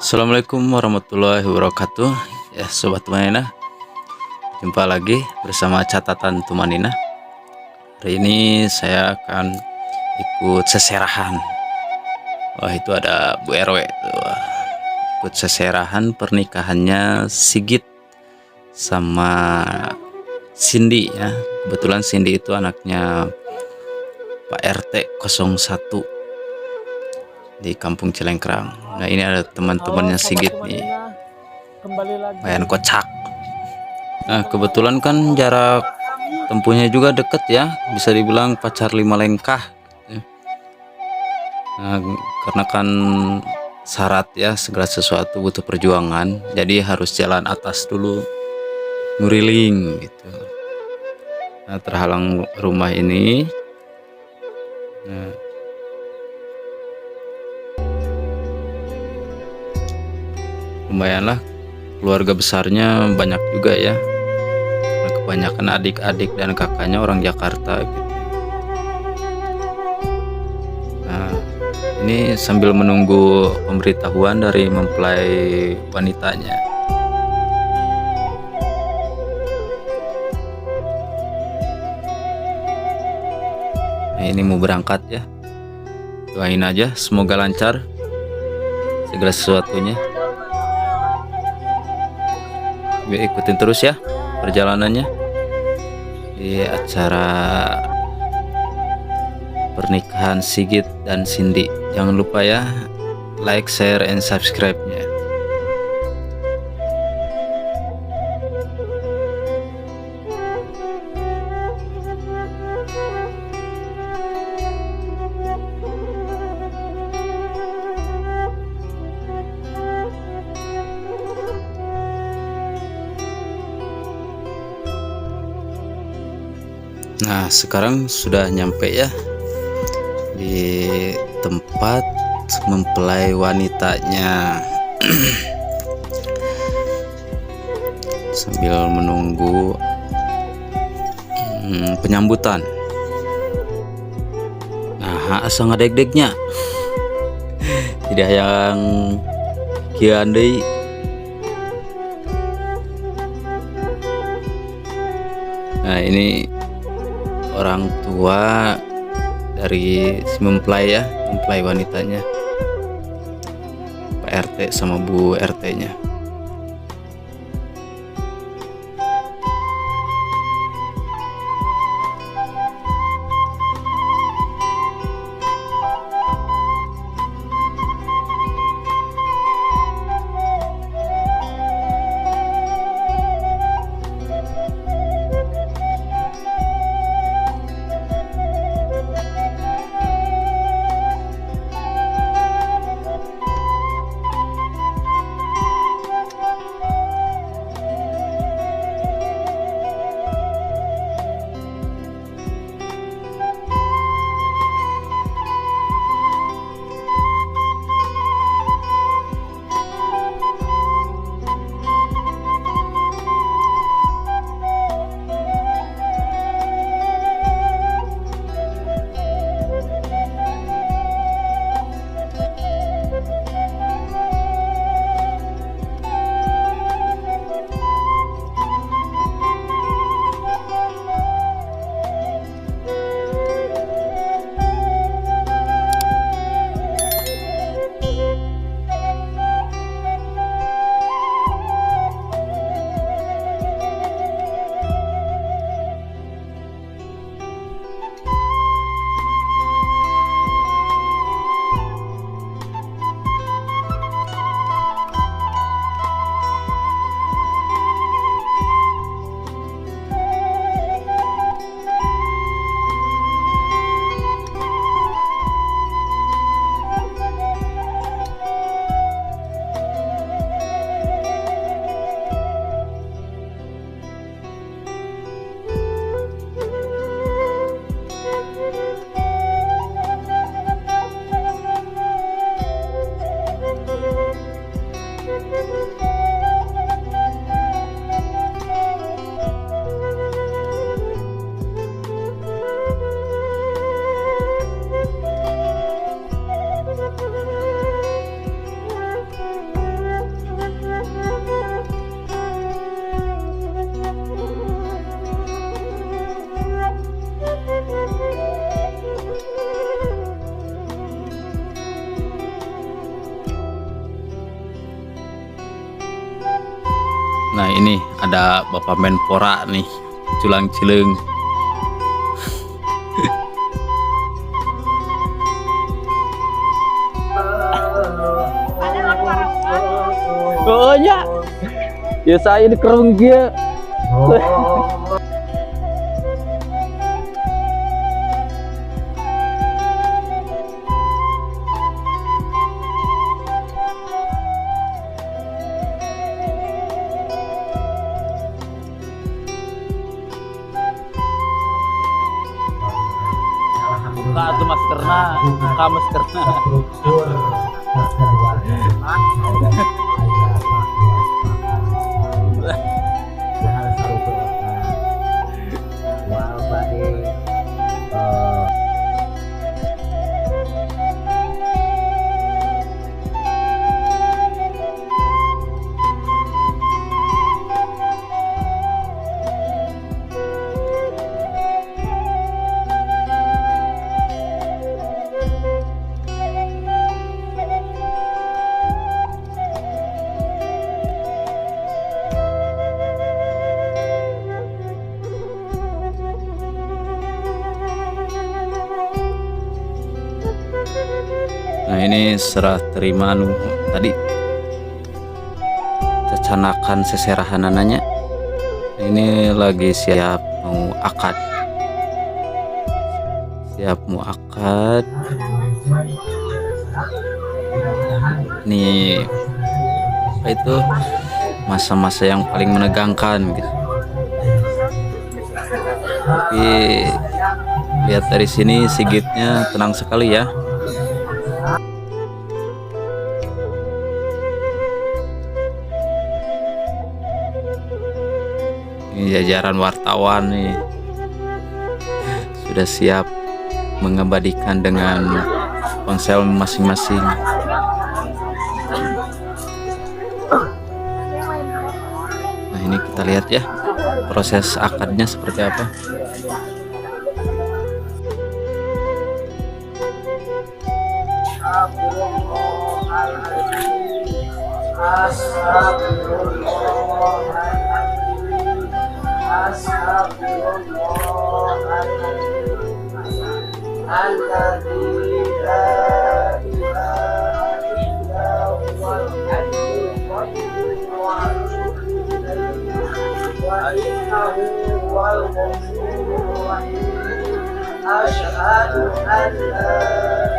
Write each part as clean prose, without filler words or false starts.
Assalamualaikum warahmatullahi wabarakatuh. Ya sobat Tumanina, jumpa lagi bersama catatan Tumanina. Hari ini saya akan ikut seserahan. Wah, itu ada Bu RW tuh. Ikut seserahan pernikahannya Sigit sama Cindy ya. Kebetulan Cindy itu anaknya Pak RT 01 di Kampung Cilengkrang. Nah, ini ada teman-temannya Sigit nih, lumayan kocak. Nah, kebetulan kan jarak tempuhnya juga deket ya, bisa dibilang pacar 5 lengkah. Nah, karena kan syarat ya, segala sesuatu butuh perjuangan, jadi harus jalan atas dulu, nguriling gitu. Nah, terhalang rumah ini. Nah, lumayan lah, keluarga besarnya banyak juga ya. Nah, kebanyakan adik-adik dan kakaknya orang Jakarta gitu. Nah, ini sambil menunggu pemberitahuan dari mempelai wanitanya. Nah, ini mau berangkat ya. Doain aja semoga lancar segala sesuatunya. Ikutin terus ya perjalanannya di acara pernikahan Sigit dan Cindy. Jangan lupa ya, like, share, and subscribe-nya. Nah, sekarang sudah nyampe ya di tempat mempelai wanitanya. Sambil menunggu penyambutan. Nah, asa ngadeg-degnya tidak yang kian deui. Nah, ini orang tua dari si mempelai ya, mempelai wanitanya, Pak RT sama Bu RT-nya. ini ada Bapak Menpora nih, culang cileng. Oh ya, ya saya dikerung dia. Buka tuh maskernya, buka maskernya. Nah ini serah terima tadi cecanakan seserahan nanya. Ini lagi siap mau akad, nih apa itu masa-masa yang paling menegangkan gitu. Tapi lihat dari sini Sigitnya tenang sekali ya. Ini jajaran wartawan nih sudah siap mengabadikan dengan ponsel masing-masing. Nah ini kita lihat ya proses akadnya seperti apa. Asyhadu an la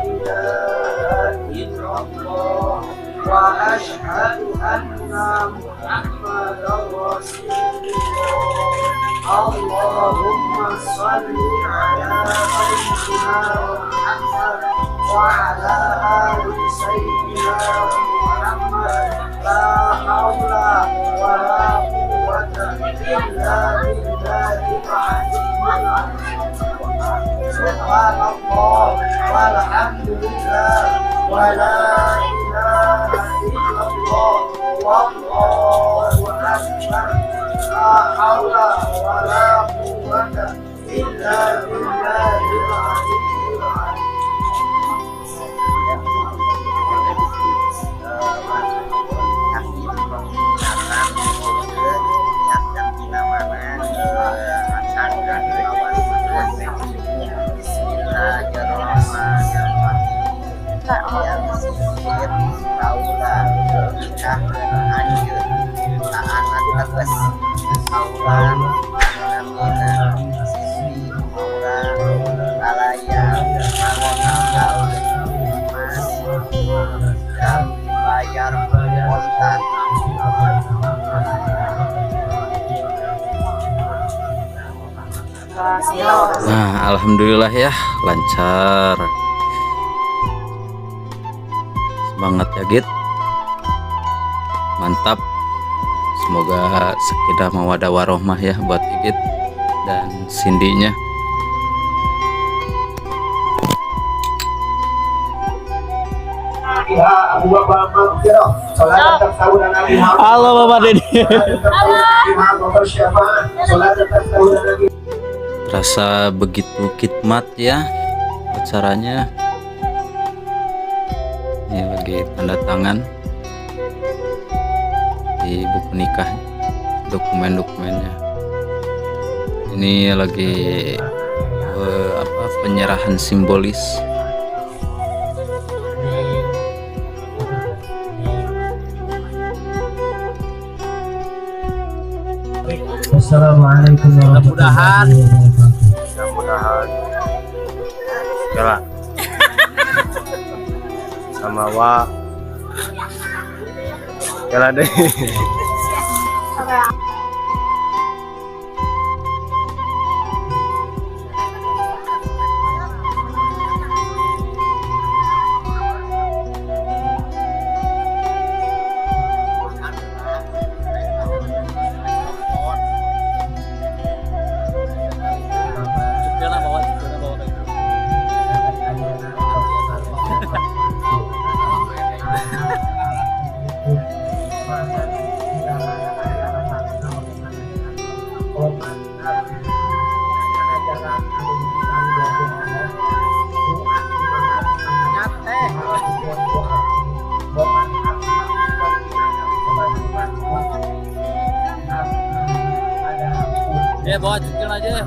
ilaha illallah wa asyhadu anna Muhammadar Rasulullah. Allahumma shalli ala sayyidina Muhammad wa ala ali sayyidina Muhammad. La haula wa la quwwata illa billahil aliyyil azim. Subhanallah walhamdulillah wa la ilaha illallah wallahu akbar. La haula wa la quwwata illa billahil aliyyil azim. Nah alhamdulillah ya lancar. Semangat ya Git, mantap. Semoga sakinah mawaddah warohmah ya buat Igit dan Cindy-nya. Halo Bapak Dedi. Rasa begitu khidmat ya acaranya. Ini lagi tanda tangan di buku nikah. dokumen-dokumennya. Ini lagi penyerahan simbolis. Assalamualaikum Mudah-mudahan segala sama wa segala deh. Ya bawa cukil aja.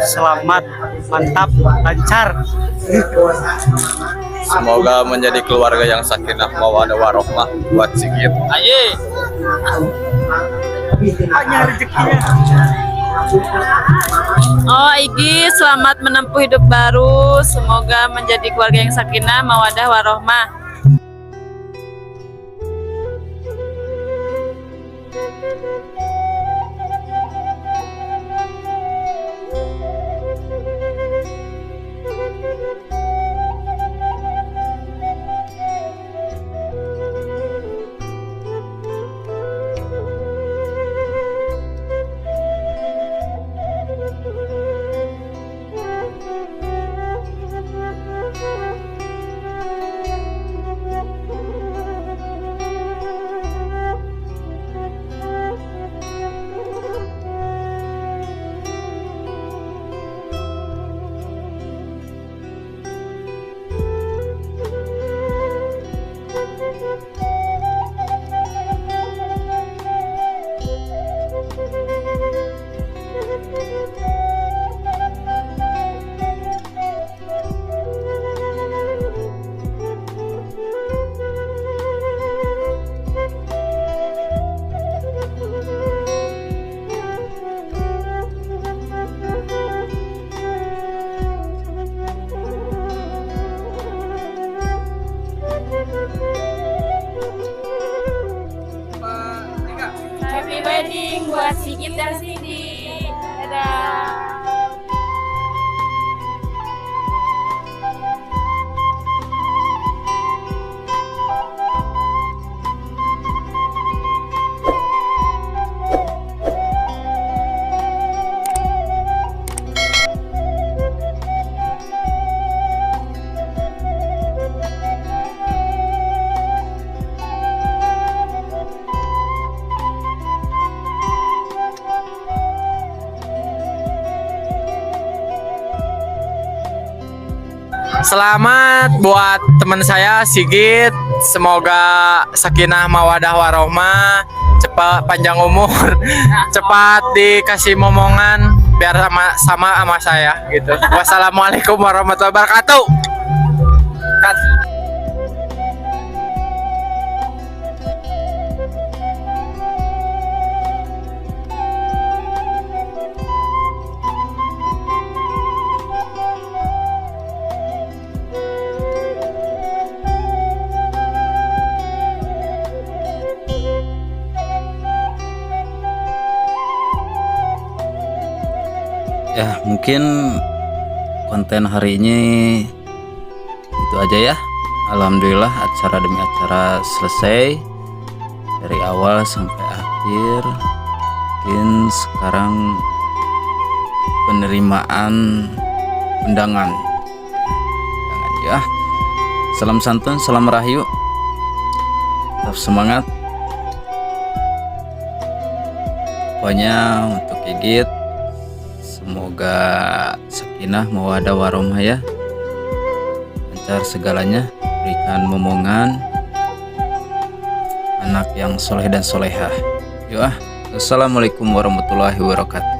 Selamat, mantap, lancar. Semoga menjadi keluarga yang sakinah mawaddah warahmah buat Sigit. Aye. Oh Igi, selamat menempuh hidup baru. Semoga menjadi keluarga yang sakinah, mawadah, warohmah. Happy wedding buat Sigit dan Cindy. Dadah. Selamat buat teman saya Sigit. Semoga sakinah mawaddah warohmah, cepat panjang umur, cepat dikasih momongan biar sama saya gitu. Wassalamualaikum warahmatullahi wabarakatuh. Ya mungkin konten hari ini itu aja ya. Alhamdulillah acara demi acara selesai dari awal sampai akhir. Mungkin sekarang penerimaan undangan. Ya, salam santun, salam rahayu, tetap semangat. Pokoknya untuk Gigit, semoga sakinah mawadah warahmah ya, lancar segalanya, berikan momongan anak yang soleh dan solehah. Yuk, assalamualaikum warahmatullahi wabarakatuh.